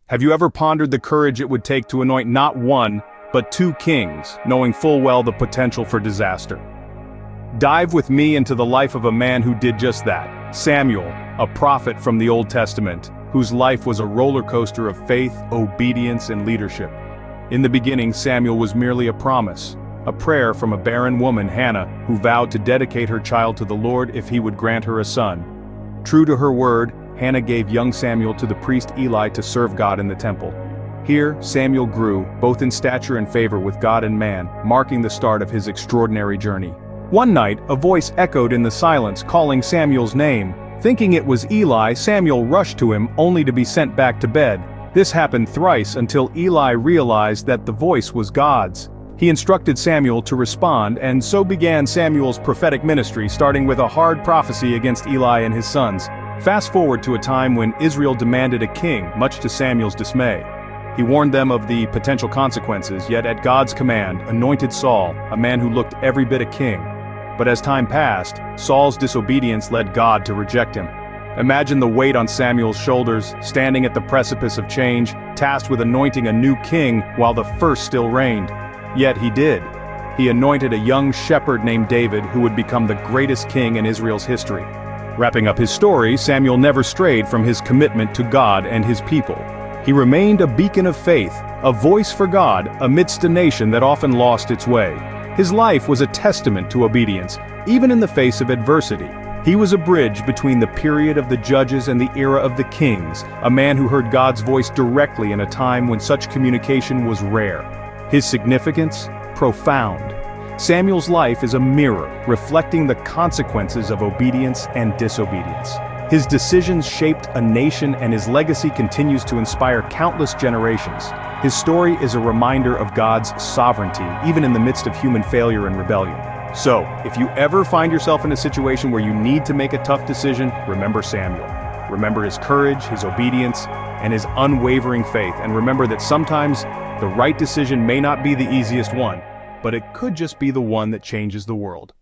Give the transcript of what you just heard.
Have you ever pondered the courage it would take to anoint not one, but two kings, knowing full well the potential for disaster? Dive with me into the life of a man who did just that, Samuel, a prophet from the Old Testament, whose life was a roller coaster of faith, obedience, and leadership. In the beginning, Samuel was merely a promise, a prayer from a barren woman, Hannah, who vowed to dedicate her child to the Lord if he would grant her a son. True to her word, Hannah gave young Samuel to the priest Eli to serve God in the temple. Here, Samuel grew, both in stature and favor with God and man, marking the start of his extraordinary journey. One night, a voice echoed in the silence, calling Samuel's name. Thinking it was Eli, Samuel rushed to him, only to be sent back to bed. This happened thrice until Eli realized that the voice was God's. He instructed Samuel to respond, and so began Samuel's prophetic ministry, starting with a hard prophecy against Eli and his sons. Fast forward to a time when Israel demanded a king, much to Samuel's dismay. He warned them of the potential consequences, yet at God's command, anointed Saul, a man who looked every bit a king. But as time passed, Saul's disobedience led God to reject him. Imagine the weight on Samuel's shoulders, standing at the precipice of change, tasked with anointing a new king while the first still reigned. Yet he did. He anointed a young shepherd named David who would become the greatest king in Israel's history. Wrapping up his story, Samuel never strayed from his commitment to God and his people. He remained a beacon of faith, a voice for God amidst a nation that often lost its way. His life was a testament to obedience, even in the face of adversity. He was a bridge between the period of the judges and the era of the kings, a man who heard God's voice directly in a time when such communication was rare. His significance? Profound. Samuel's life is a mirror, reflecting the consequences of obedience and disobedience. His decisions shaped a nation, and his legacy continues to inspire countless generations. His story is a reminder of God's sovereignty, even in the midst of human failure and rebellion. So, if you ever find yourself in a situation where you need to make a tough decision, remember Samuel. Remember his courage, his obedience, and his unwavering faith, and remember that sometimes the right decision may not be the easiest one, but it could just be the one that changes the world.